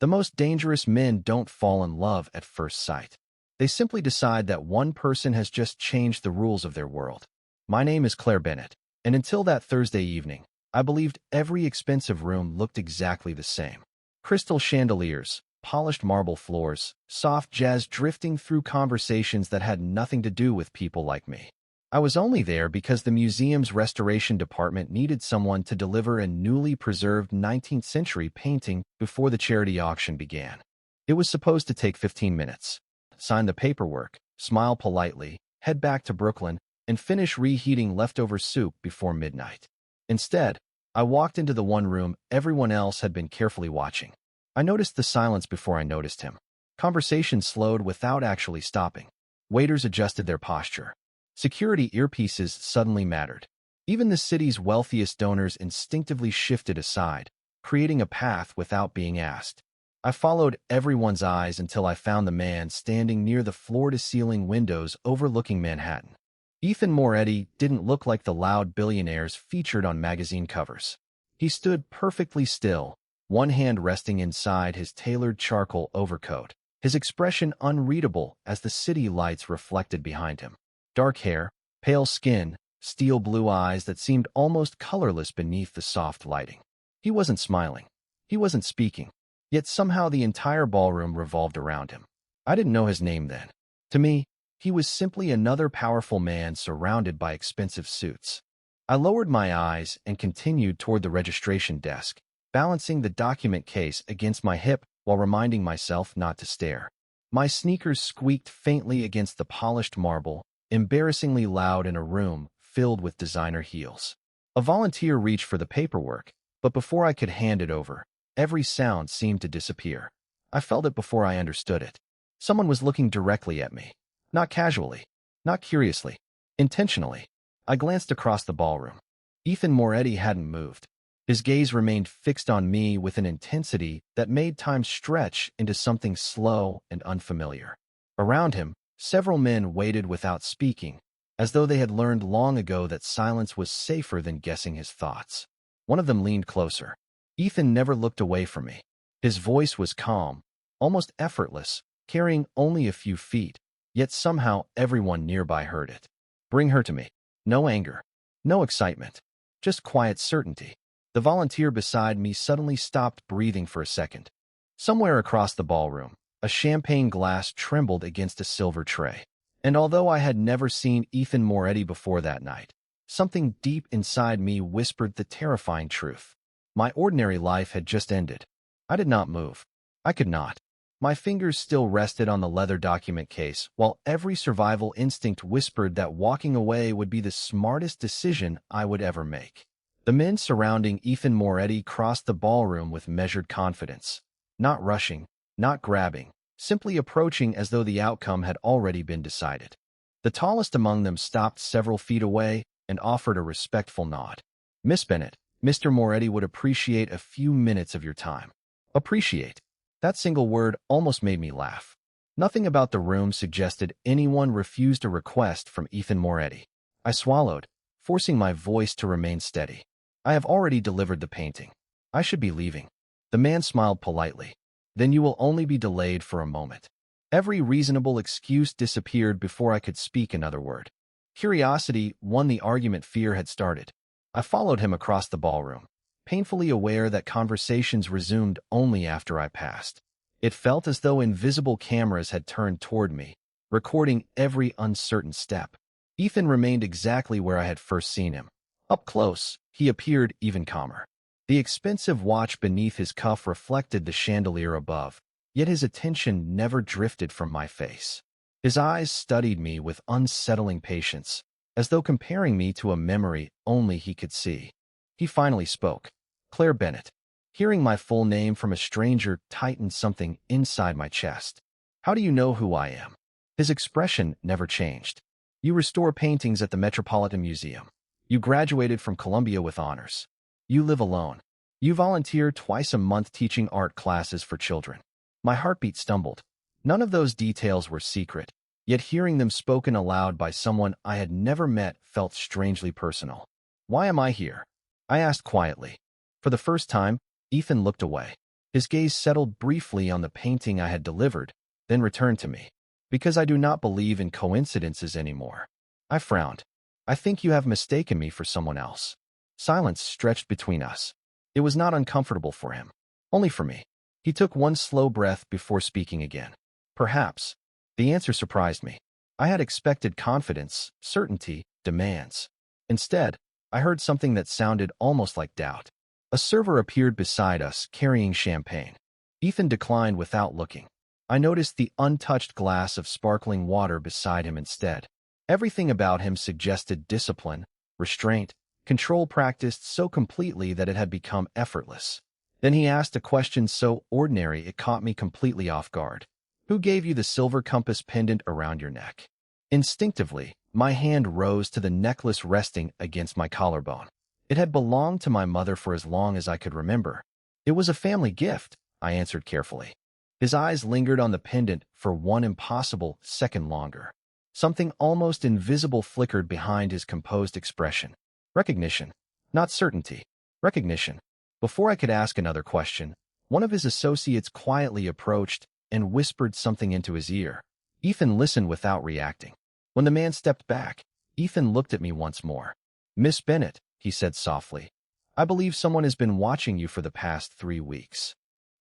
The most dangerous men don't fall in love at first sight. They simply decide that one person has just changed the rules of their world. My name is Claire Bennett, and until that Thursday evening, I believed every expensive room looked exactly the same. Crystal chandeliers, polished marble floors, soft jazz drifting through conversations that had nothing to do with people like me. I was only there because the museum's restoration department needed someone to deliver a newly preserved 19th century painting before the charity auction began. It was supposed to take 15 minutes. Sign the paperwork, smile politely, head back to Brooklyn, and finish reheating leftover soup before midnight. Instead, I walked into the one room everyone else had been carefully watching. I noticed the silence before I noticed him. Conversation slowed without actually stopping. Waiters adjusted their posture. Security earpieces suddenly mattered. Even the city's wealthiest donors instinctively shifted aside, creating a path without being asked. I followed everyone's eyes until I found the man standing near the floor-to-ceiling windows overlooking Manhattan. Ethan Moretti didn't look like the loud billionaires featured on magazine covers. He stood perfectly still, one hand resting inside his tailored charcoal overcoat, his expression unreadable as the city lights reflected behind him. Dark hair, pale skin, steel blue eyes that seemed almost colorless beneath the soft lighting. He wasn't smiling. He wasn't speaking. Yet somehow the entire ballroom revolved around him. I didn't know his name then. To me, he was simply another powerful man surrounded by expensive suits. I lowered my eyes and continued toward the registration desk, balancing the document case against my hip while reminding myself not to stare. My sneakers squeaked faintly against the polished marble, embarrassingly loud in a room filled with designer heels. A volunteer reached for the paperwork, but before I could hand it over, every sound seemed to disappear. I felt it before I understood it. Someone was looking directly at me. Not casually, not curiously, intentionally. I glanced across the ballroom. Ethan Moretti hadn't moved. His gaze remained fixed on me with an intensity that made time stretch into something slow and unfamiliar. Around him, several men waited without speaking, as though they had learned long ago that silence was safer than guessing his thoughts. One of them leaned closer. Ethan never looked away from me. His voice was calm, almost effortless, carrying only a few feet, yet somehow everyone nearby heard it. "Bring her to me." No anger, no excitement, just quiet certainty. The volunteer beside me suddenly stopped breathing for a second. Somewhere across the ballroom, a champagne glass trembled against a silver tray. And although I had never seen Ethan Moretti before that night, something deep inside me whispered the terrifying truth. My ordinary life had just ended. I did not move. I could not. My fingers still rested on the leather document case, while every survival instinct whispered that walking away would be the smartest decision I would ever make. The men surrounding Ethan Moretti crossed the ballroom with measured confidence, not rushing, not grabbing, simply approaching as though the outcome had already been decided. The tallest among them stopped several feet away and offered a respectful nod. "Miss Bennett, Mr. Moretti would appreciate a few minutes of your time." Appreciate. That single word almost made me laugh. Nothing about the room suggested anyone refused a request from Ethan Moretti. I swallowed, forcing my voice to remain steady. "I have already delivered the painting. I should be leaving." The man smiled politely. "Then you will only be delayed for a moment." Every reasonable excuse disappeared before I could speak another word. Curiosity won the argument fear had started. I followed him across the ballroom, painfully aware that conversations resumed only after I passed. It felt as though invisible cameras had turned toward me, recording every uncertain step. Ethan remained exactly where I had first seen him. Up close, he appeared even calmer. The expensive watch beneath his cuff reflected the chandelier above, yet his attention never drifted from my face. His eyes studied me with unsettling patience, as though comparing me to a memory only he could see. He finally spoke. "Claire Bennett." Hearing my full name from a stranger tightened something inside my chest. "How do you know who I am?" His expression never changed. "You restore paintings at the Metropolitan Museum. You graduated from Columbia with honors. You live alone. You volunteer twice a month teaching art classes for children." My heartbeat stumbled. None of those details were secret, yet hearing them spoken aloud by someone I had never met felt strangely personal. "Why am I here?" I asked quietly. For the first time, Ethan looked away. His gaze settled briefly on the painting I had delivered, then returned to me. Because I do not believe in coincidences anymore. I frowned. I think you have mistaken me for someone else. Silence stretched between us. It was not uncomfortable for him. Only for me. He took one slow breath before speaking again. Perhaps. The answer surprised me. I had expected confidence, certainty, demands. Instead, I heard something that sounded almost like doubt. A server appeared beside us, carrying champagne. Ethan declined without looking. I noticed the untouched glass of sparkling water beside him instead. Everything about him suggested discipline, restraint, control practiced so completely that it had become effortless. Then he asked a question so ordinary it caught me completely off guard. Who gave you the silver compass pendant around your neck? Instinctively, my hand rose to the necklace resting against my collarbone. It had belonged to my mother for as long as I could remember. It was a family gift, I answered carefully. His eyes lingered on the pendant for one impossible second longer. Something almost invisible flickered behind his composed expression. Recognition. Not certainty. Recognition. Before I could ask another question, one of his associates quietly approached and whispered something into his ear. Ethan listened without reacting. When the man stepped back, Ethan looked at me once more. Miss Bennett, he said softly, I believe someone has been watching you for the past 3 weeks.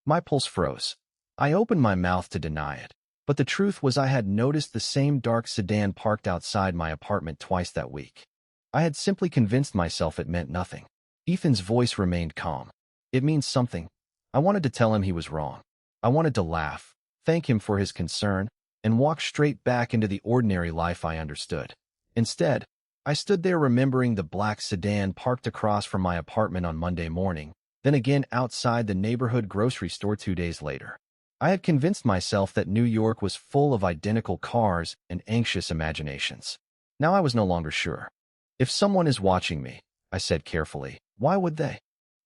My pulse froze. I opened my mouth to deny it, but the truth was I had noticed the same dark sedan parked outside my apartment twice that week. I had simply convinced myself it meant nothing. Ethan's voice remained calm. It means something. I wanted to tell him he was wrong. I wanted to laugh, thank him for his concern, and walk straight back into the ordinary life I understood. Instead, I stood there remembering the black sedan parked across from my apartment on Monday morning, then again outside the neighborhood grocery store 2 days later. I had convinced myself that New York was full of identical cars and anxious imaginations. Now I was no longer sure. If someone is watching me, I said carefully, why would they?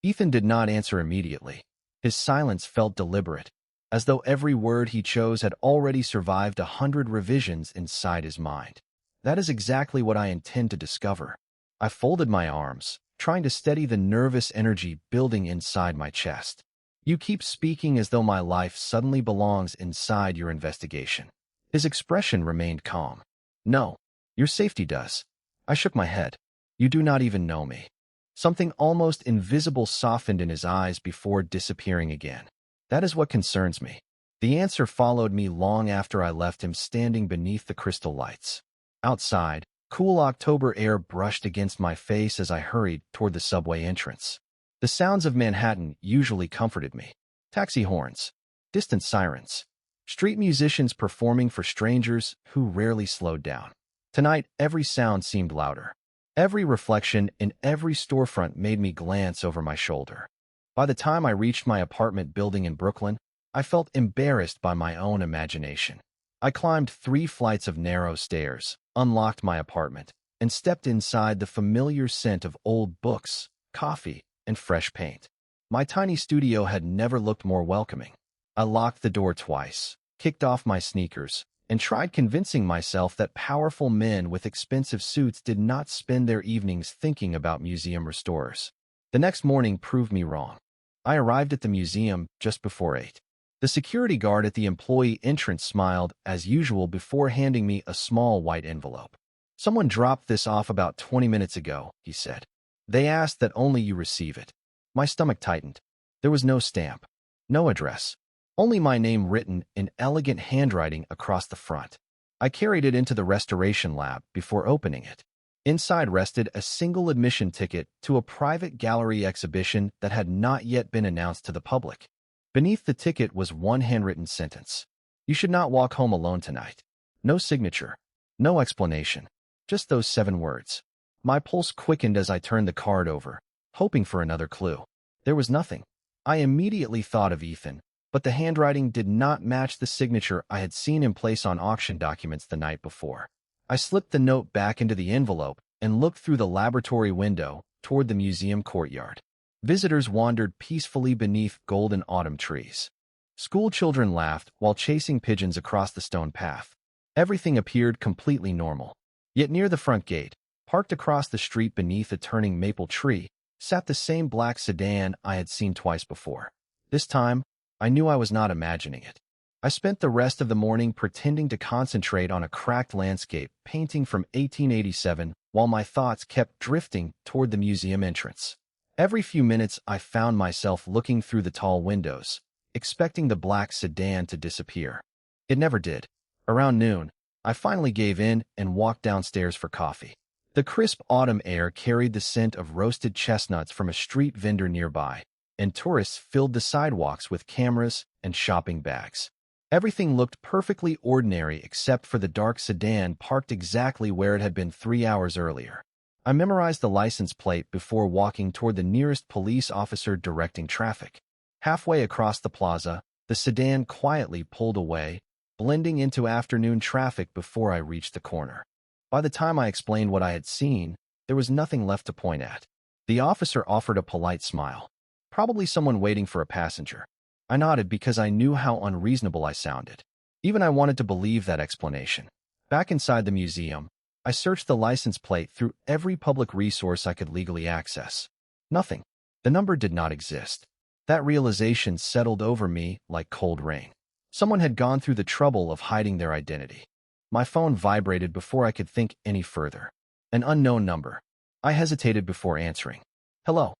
Ethan did not answer immediately. His silence felt deliberate, as though every word he chose had already survived 100 revisions inside his mind. That is exactly what I intend to discover. I folded my arms, trying to steady the nervous energy building inside my chest. You keep speaking as though my life suddenly belongs inside your investigation. His expression remained calm. No, your safety does. I shook my head. You do not even know me. Something almost invisible softened in his eyes before disappearing again. That is what concerns me. The answer followed me long after I left him standing beneath the crystal lights. Outside, cool October air brushed against my face as I hurried toward the subway entrance. The sounds of Manhattan usually comforted me. Taxi horns, distant sirens, street musicians performing for strangers who rarely slowed down. Tonight, every sound seemed louder. Every reflection in every storefront made me glance over my shoulder. By the time I reached my apartment building in Brooklyn, I felt embarrassed by my own imagination. I climbed 3 flights of narrow stairs, unlocked my apartment, and stepped inside the familiar scent of old books, coffee, and fresh paint. My tiny studio had never looked more welcoming. I locked the door twice, kicked off my sneakers, and tried convincing myself that powerful men with expensive suits did not spend their evenings thinking about museum restorers. The next morning proved me wrong. I arrived at the museum just before 8. The security guard at the employee entrance smiled as usual before handing me a small white envelope. Someone dropped this off about 20 minutes ago, he said. They asked that only you receive it. My stomach tightened. There was no stamp, no address, only my name written in elegant handwriting across the front. I carried it into the restoration lab before opening it. Inside rested a single admission ticket to a private gallery exhibition that had not yet been announced to the public. Beneath the ticket was one handwritten sentence. You should not walk home alone tonight. No signature, no explanation, just those 7 words. My pulse quickened as I turned the card over, hoping for another clue. There was nothing. I immediately thought of Ethan, but the handwriting did not match the signature I had seen him place on auction documents the night before. I slipped the note back into the envelope and looked through the laboratory window toward the museum courtyard. Visitors wandered peacefully beneath golden autumn trees. School children laughed while chasing pigeons across the stone path. Everything appeared completely normal. Yet near the front gate, parked across the street beneath a turning maple tree, sat the same black sedan I had seen twice before. This time, I knew I was not imagining it. I spent the rest of the morning pretending to concentrate on a cracked landscape painting from 1887 while my thoughts kept drifting toward the museum entrance. Every few minutes, I found myself looking through the tall windows, expecting the black sedan to disappear. It never did. Around noon, I finally gave in and walked downstairs for coffee. The crisp autumn air carried the scent of roasted chestnuts from a street vendor nearby, and tourists filled the sidewalks with cameras and shopping bags. Everything looked perfectly ordinary except for the dark sedan parked exactly where it had been 3 hours earlier. I memorized the license plate before walking toward the nearest police officer directing traffic. Halfway across the plaza, the sedan quietly pulled away, blending into afternoon traffic before I reached the corner. By the time I explained what I had seen, there was nothing left to point at. The officer offered a polite smile. Probably someone waiting for a passenger. I nodded because I knew how unreasonable I sounded. Even I wanted to believe that explanation. Back inside the museum, I searched the license plate through every public resource I could legally access. Nothing. The number did not exist. That realization settled over me like cold rain. Someone had gone through the trouble of hiding their identity. My phone vibrated before I could think any further. An unknown number. I hesitated before answering. Hello.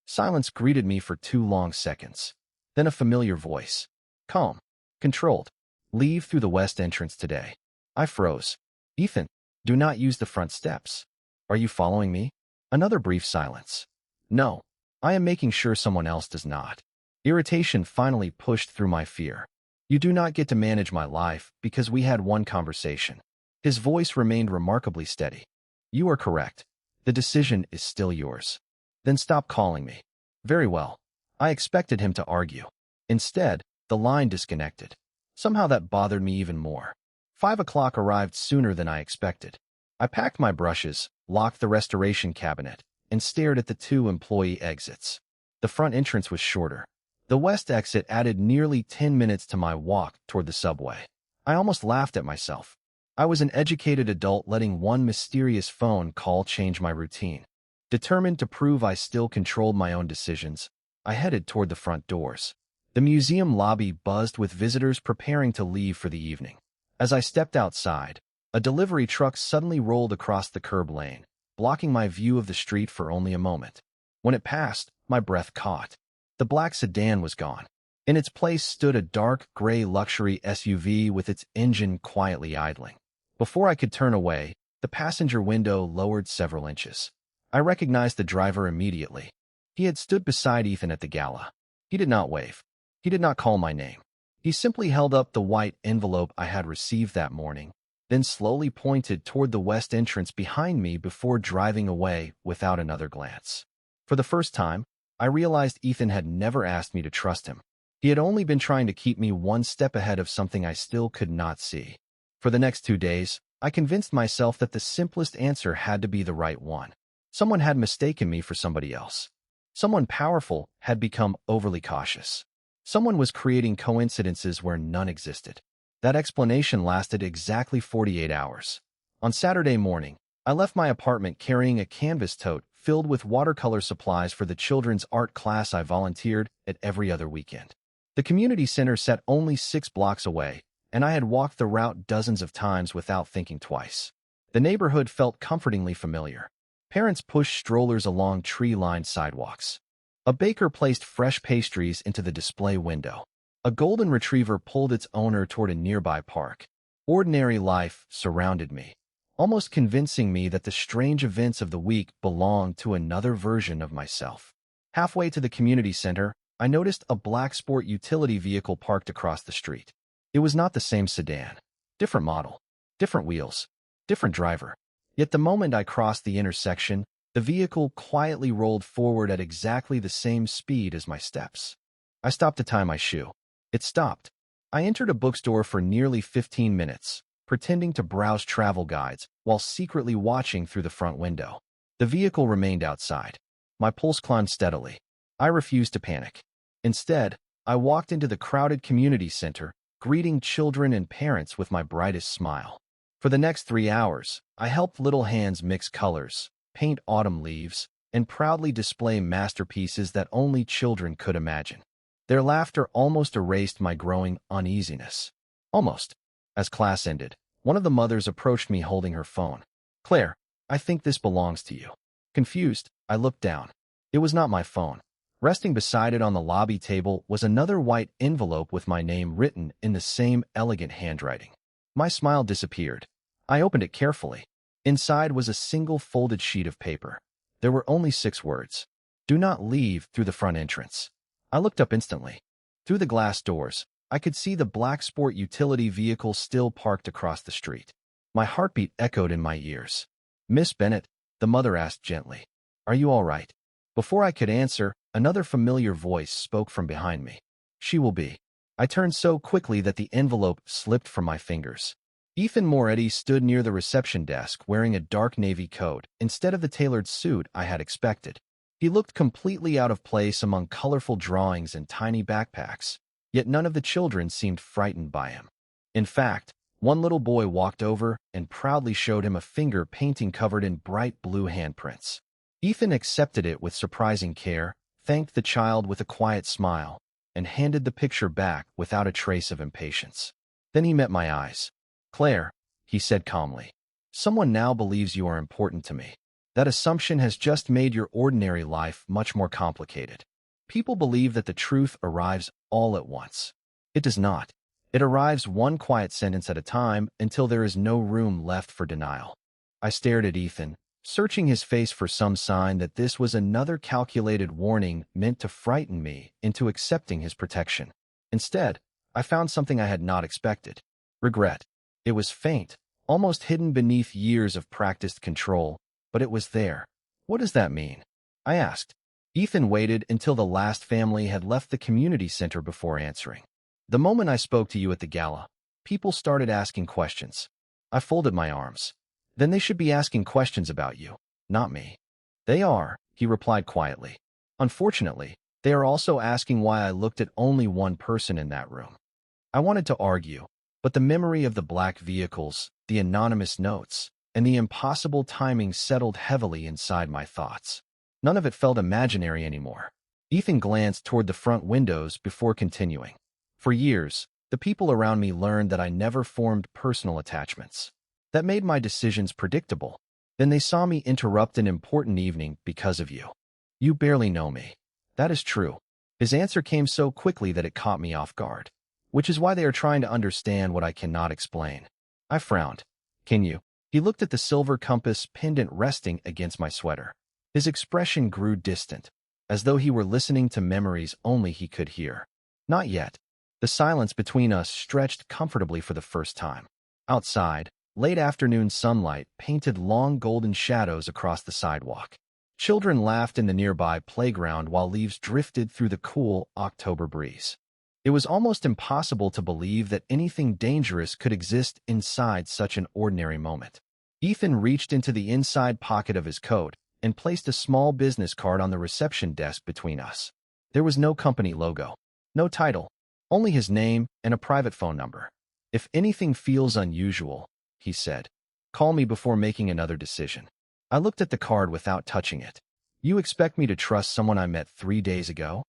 Silence greeted me for 2 long seconds. Then a familiar voice. Calm. Controlled. Leave through the west entrance today. I froze. Ethan, do not use the front steps. Are you following me? Another brief silence. No. I am making sure someone else does not. Irritation finally pushed through my fear. You do not get to manage my life because we had one conversation. His voice remained remarkably steady. You are correct. The decision is still yours. Then stop calling me. Very well. I expected him to argue. Instead, the line disconnected. Somehow that bothered me even more. 5 o'clock arrived sooner than I expected. I packed my brushes, locked the restoration cabinet, and stared at the 2 employee exits. The front entrance was shorter. The west exit added nearly 10 minutes to my walk toward the subway. I almost laughed at myself. I was an educated adult letting one mysterious phone call change my routine. Determined to prove I still controlled my own decisions, I headed toward the front doors. The museum lobby buzzed with visitors preparing to leave for the evening. As I stepped outside, a delivery truck suddenly rolled across the curb lane, blocking my view of the street for only a moment. When it passed, my breath caught. The black sedan was gone. In its place stood a dark gray luxury SUV with its engine quietly idling. Before I could turn away, the passenger window lowered several inches. I recognized the driver immediately. He had stood beside Ethan at the gala. He did not wave. He did not call my name. He simply held up the white envelope I had received that morning, then slowly pointed toward the west entrance behind me before driving away without another glance. For the first time, I realized Ethan had never asked me to trust him. He had only been trying to keep me one step ahead of something I still could not see. For the next 2 days, I convinced myself that the simplest answer had to be the right one. Someone had mistaken me for somebody else. Someone powerful had become overly cautious. Someone was creating coincidences where none existed. That explanation lasted exactly 48 hours. On Saturday morning, I left my apartment carrying a canvas tote filled with watercolor supplies for the children's art class I volunteered at every other weekend. The community center sat only 6 blocks away, and I had walked the route dozens of times without thinking twice. The neighborhood felt comfortingly familiar. Parents pushed strollers along tree-lined sidewalks. A baker placed fresh pastries into the display window. A golden retriever pulled its owner toward a nearby park. Ordinary life surrounded me, almost convincing me that the strange events of the week belonged to another version of myself. Halfway to the community center, I noticed a black sport utility vehicle parked across the street. It was not the same sedan. Different model, different wheels, different driver. Yet the moment I crossed the intersection, the vehicle quietly rolled forward at exactly the same speed as my steps. I stopped to tie my shoe. It stopped. I entered a bookstore for nearly 15 minutes, pretending to browse travel guides while secretly watching through the front window. The vehicle remained outside. My pulse climbed steadily. I refused to panic. Instead, I walked into the crowded community center, greeting children and parents with my brightest smile. For the next 3 hours, I helped little hands mix colors, paint autumn leaves, and proudly display masterpieces that only children could imagine. Their laughter almost erased my growing uneasiness. Almost. As class ended, one of the mothers approached me holding her phone. "Claire, I think this belongs to you." Confused, I looked down. It was not my phone. Resting beside it on the lobby table was another white envelope with my name written in the same elegant handwriting. My smile disappeared. I opened it carefully. Inside was a single folded sheet of paper. There were only 6 words. "Do not leave through the front entrance." I looked up instantly. Through the glass doors, I could see the black sport utility vehicle still parked across the street. My heartbeat echoed in my ears. "Miss Bennett," the mother asked gently, "are you all right?" Before I could answer, another familiar voice spoke from behind me. "She will be." I turned so quickly that the envelope slipped from my fingers. Ethan Moretti stood near the reception desk wearing a dark navy coat instead of the tailored suit I had expected. He looked completely out of place among colorful drawings and tiny backpacks, yet none of the children seemed frightened by him. In fact, one little boy walked over and proudly showed him a finger painting covered in bright blue handprints. Ethan accepted it with surprising care, thanked the child with a quiet smile, and handed the picture back without a trace of impatience. Then he met my eyes. "Claire," he said calmly, "someone now believes you are important to me. That assumption has just made your ordinary life much more complicated. People believe that the truth arrives all at once. It does not. It arrives one quiet sentence at a time until there is no room left for denial." I stared at Ethan, searching his face for some sign that this was another calculated warning meant to frighten me into accepting his protection. Instead, I found something I had not expected. Regret. It was faint, almost hidden beneath years of practiced control, but it was there. "What does that mean?" I asked. Ethan waited until the last family had left the community center before answering. "The moment I spoke to you at the gala, people started asking questions." I folded my arms. "Then they should be asking questions about you, not me." "They are," he replied quietly. "Unfortunately, they are also asking why I looked at only one person in that room." I wanted to argue, but the memory of the black vehicles, the anonymous notes, and the impossible timing settled heavily inside my thoughts. None of it felt imaginary anymore. Ethan glanced toward the front windows before continuing. "For years, the people around me learned that I never formed personal attachments. That made my decisions predictable. Then they saw me interrupt an important evening because of you. You barely know me." "That is true." His answer came so quickly that it caught me off guard. "Which is why they are trying to understand what I cannot explain." I frowned. "Can you?" He looked at the silver compass pendant resting against my sweater. His expression grew distant, as though he were listening to memories only he could hear. "Not yet." The silence between us stretched comfortably for the first time. Outside, late afternoon sunlight painted long golden shadows across the sidewalk. Children laughed in the nearby playground while leaves drifted through the cool October breeze. It was almost impossible to believe that anything dangerous could exist inside such an ordinary moment. Ethan reached into the inside pocket of his coat and placed a small business card on the reception desk between us. There was no company logo, no title, only his name and a private phone number. "If anything feels unusual," he said, "call me before making another decision." I looked at the card without touching it. "You expect me to trust someone I met 3 days ago?"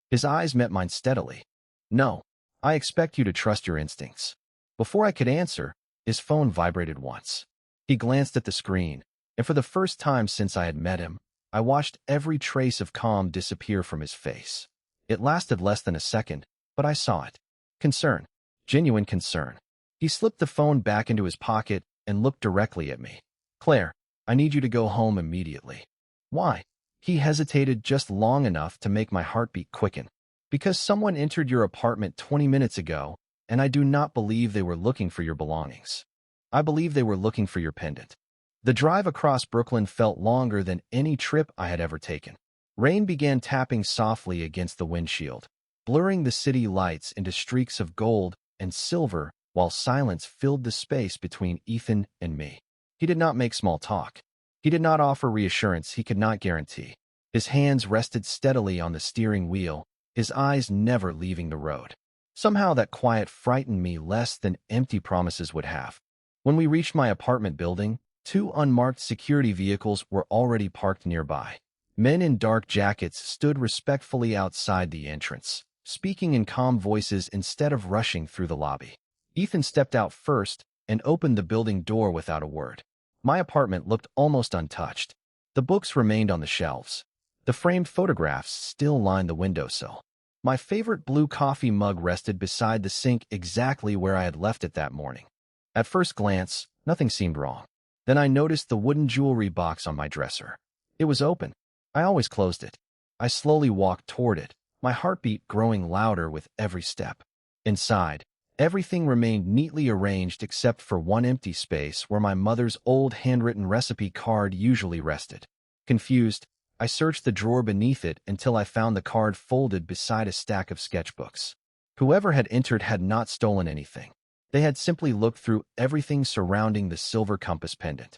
His eyes met mine steadily. "No, I expect you to trust your instincts." Before I could answer, his phone vibrated once. He glanced at the screen, and for the first time since I had met him, I watched every trace of calm disappear from his face. It lasted less than a second, but I saw it. Concern. Genuine concern. He slipped the phone back into his pocket and looked directly at me. "Claire, I need you to go home immediately." "Why?" He hesitated just long enough to make my heartbeat quicken. "Because someone entered your apartment 20 minutes ago, and I do not believe they were looking for your belongings. I believe they were looking for your pendant." The drive across Brooklyn felt longer than any trip I had ever taken. Rain began tapping softly against the windshield, blurring the city lights into streaks of gold and silver while silence filled the space between Ethan and me. He did not make small talk. He did not offer reassurance he could not guarantee. His hands rested steadily on the steering wheel, his eyes never leaving the road. Somehow that quiet frightened me less than empty promises would have. When we reached my apartment building, 2 unmarked security vehicles were already parked nearby. Men in dark jackets stood respectfully outside the entrance, speaking in calm voices instead of rushing through the lobby. Ethan stepped out first and opened the building door without a word. My apartment looked almost untouched. The books remained on the shelves. The framed photographs still lined the windowsill. My favorite blue coffee mug rested beside the sink exactly where I had left it that morning. At first glance, nothing seemed wrong. Then I noticed the wooden jewelry box on my dresser. It was open. I always closed it. I slowly walked toward it, my heartbeat growing louder with every step. Inside, everything remained neatly arranged except for one empty space where my mother's old handwritten recipe card usually rested. Confused, I searched the drawer beneath it until I found the card folded beside a stack of sketchbooks. Whoever had entered had not stolen anything. They had simply looked through everything surrounding the silver compass pendant.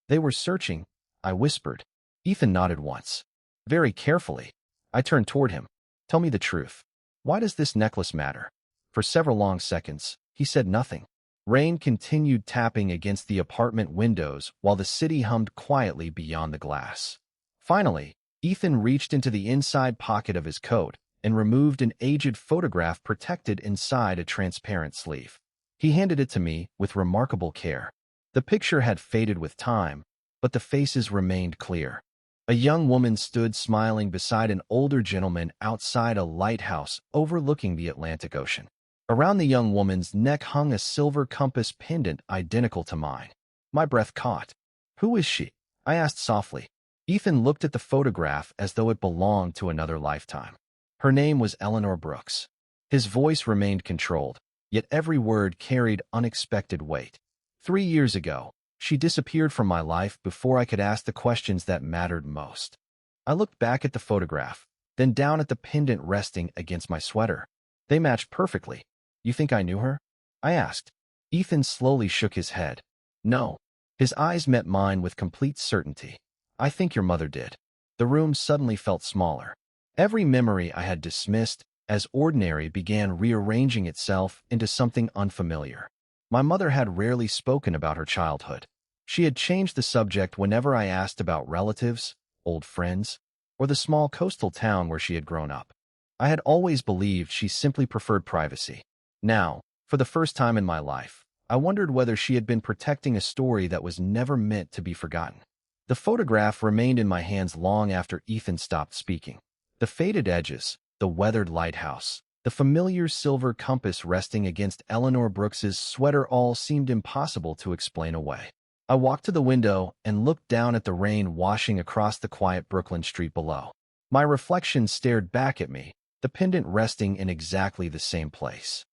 They were searching, I whispered. Ethan nodded once. Very carefully, I turned toward him. Tell me the truth. Why does this necklace matter? For several long seconds, he said nothing. Rain continued tapping against the apartment windows while the city hummed quietly beyond the glass. Finally, Ethan reached into the inside pocket of his coat and removed an aged photograph protected inside a transparent sleeve. He handed it to me with remarkable care. The picture had faded with time, but the faces remained clear. A young woman stood smiling beside an older gentleman outside a lighthouse overlooking the Atlantic Ocean. Around the young woman's neck hung a silver compass pendant identical to mine. My breath caught. Who is she? I asked softly. Ethan looked at the photograph as though it belonged to another lifetime. Her name was Eleanor Brooks. His voice remained controlled, yet every word carried unexpected weight. 3 years ago, she disappeared from my life before I could ask the questions that mattered most. I looked back at the photograph, then down at the pendant resting against my sweater. They matched perfectly. You think I knew her? I asked. Ethan slowly shook his head. No. His eyes met mine with complete certainty. I think your mother did. The room suddenly felt smaller. Every memory I had dismissed as ordinary began rearranging itself into something unfamiliar. My mother had rarely spoken about her childhood. She had changed the subject whenever I asked about relatives, old friends, or the small coastal town where she had grown up. I had always believed she simply preferred privacy. Now, for the first time in my life, I wondered whether she had been protecting a story that was never meant to be forgotten. The photograph remained in my hands long after Ethan stopped speaking. The faded edges, the weathered lighthouse, the familiar silver compass resting against Eleanor Brooks's sweater all seemed impossible to explain away. I walked to the window and looked down at the rain washing across the quiet Brooklyn street below. My reflection stared back at me, the pendant resting in exactly the same place.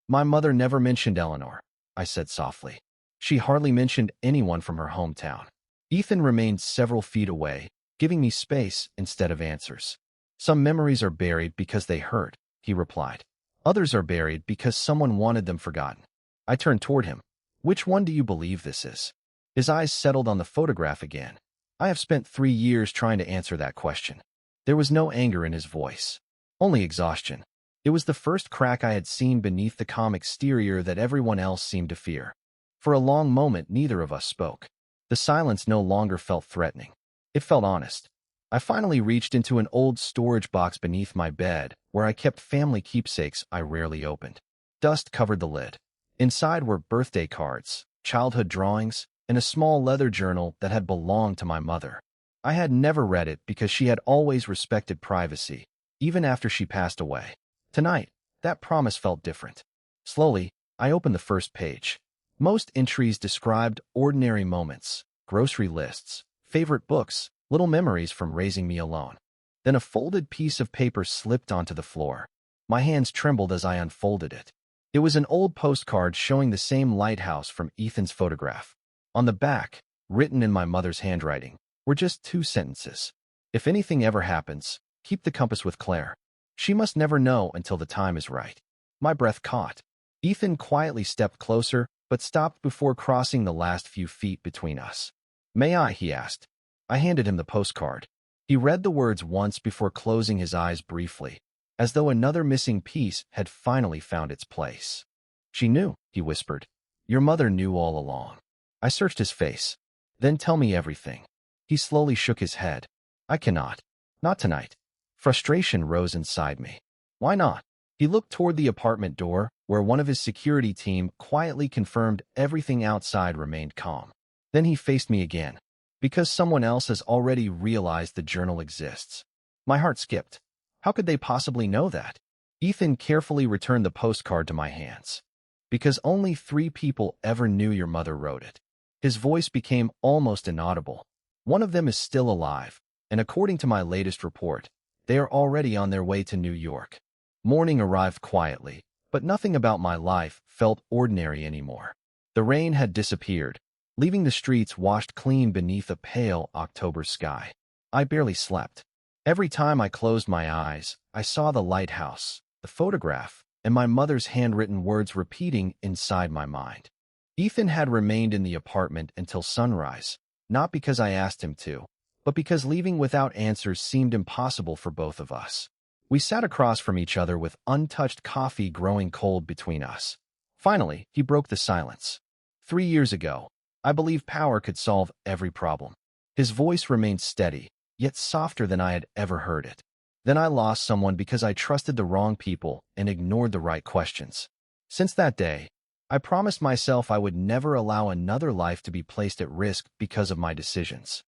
My mother never mentioned Eleanor, I said softly. She hardly mentioned anyone from her hometown. Ethan remained several feet away, giving me space instead of answers. Some memories are buried because they hurt, he replied. Others are buried because someone wanted them forgotten. I turned toward him. Which one do you believe this is? His eyes settled on the photograph again. I have spent 3 years trying to answer that question. There was no anger in his voice, only exhaustion. It was the first crack I had seen beneath the calm exterior that everyone else seemed to fear. For a long moment, neither of us spoke. The silence no longer felt threatening. It felt honest. I finally reached into an old storage box beneath my bed, where I kept family keepsakes I rarely opened. Dust covered the lid. Inside were birthday cards, childhood drawings, and a small leather journal that had belonged to my mother. I had never read it because she had always respected privacy, even after she passed away. Tonight, that promise felt different. Slowly, I opened the first page. Most entries described ordinary moments, grocery lists, favorite books, little memories from raising me alone. Then a folded piece of paper slipped onto the floor. My hands trembled as I unfolded it. It was an old postcard showing the same lighthouse from Ethan's photograph. On the back, written in my mother's handwriting, were just 2 sentences. If anything ever happens, keep the compass with Claire. She must never know until the time is right. My breath caught. Ethan quietly stepped closer, but stopped before crossing the last few feet between us. May I? He asked. I handed him the postcard. He read the words once before closing his eyes briefly, as though another missing piece had finally found its place. She knew, he whispered. Your mother knew all along. I searched his face. Then tell me everything. He slowly shook his head. I cannot. Not tonight. Frustration rose inside me. Why not? He looked toward the apartment door, where one of his security team quietly confirmed everything outside remained calm. Then he faced me again. Because someone else has already realized the journal exists. My heart skipped. How could they possibly know that? Ethan carefully returned the postcard to my hands. Because only 3 people ever knew your mother wrote it. His voice became almost inaudible. One of them is still alive, and according to my latest report, they are already on their way to New York. Morning arrived quietly, but nothing about my life felt ordinary anymore. The rain had disappeared, leaving the streets washed clean beneath a pale October sky. I barely slept. Every time I closed my eyes, I saw the lighthouse, the photograph, and my mother's handwritten words repeating inside my mind. Ethan had remained in the apartment until sunrise, not because I asked him to, but because leaving without answers seemed impossible for both of us. We sat across from each other with untouched coffee growing cold between us. Finally, he broke the silence. 3 years ago, I believed power could solve every problem. His voice remained steady, yet softer than I had ever heard it. Then I lost someone because I trusted the wrong people and ignored the right questions. Since that day, I promised myself I would never allow another life to be placed at risk because of my decisions.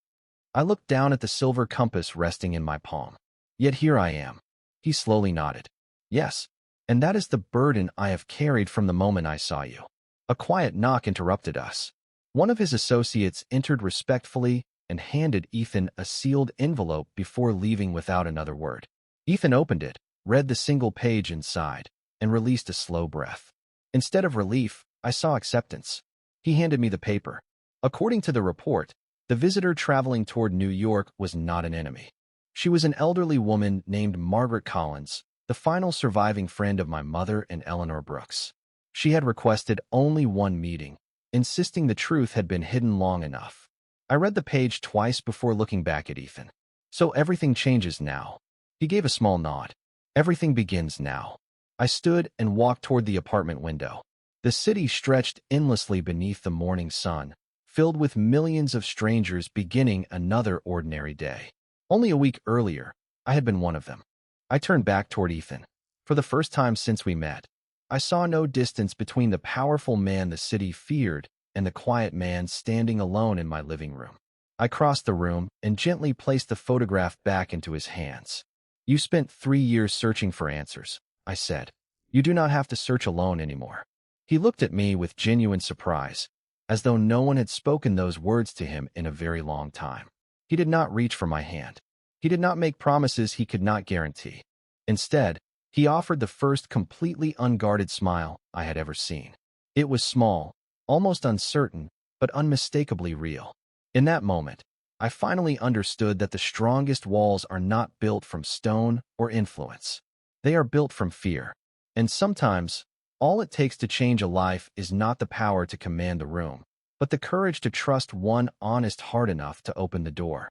I looked down at the silver compass resting in my palm. Yet here I am. He slowly nodded. Yes, and that is the burden I have carried from the moment I saw you. A quiet knock interrupted us. One of his associates entered respectfully and handed Ethan a sealed envelope before leaving without another word. Ethan opened it, read the single page inside, and released a slow breath. Instead of relief, I saw acceptance. He handed me the paper. According to the report, the visitor traveling toward New York was not an enemy. She was an elderly woman named Margaret Collins, the final surviving friend of my mother and Eleanor Brooks. She had requested only one meeting, insisting the truth had been hidden long enough. I read the page twice before looking back at Ethan. So everything changes now. He gave a small nod. Everything begins now. I stood and walked toward the apartment window. The city stretched endlessly beneath the morning sun, filled with millions of strangers beginning another ordinary day. Only a week earlier, I had been one of them. I turned back toward Ethan. For the first time since we met, I saw no distance between the powerful man the city feared and the quiet man standing alone in my living room. I crossed the room and gently placed the photograph back into his hands. You spent 3 years searching for answers, I said. You do not have to search alone anymore. He looked at me with genuine surprise, as though no one had spoken those words to him in a very long time. He did not reach for my hand. He did not make promises he could not guarantee. Instead, he offered the first completely unguarded smile I had ever seen. It was small, almost uncertain, but unmistakably real. In that moment, I finally understood that the strongest walls are not built from stone or influence. They are built from fear. And sometimes, all it takes to change a life is not the power to command the room, but the courage to trust one honest heart enough to open the door.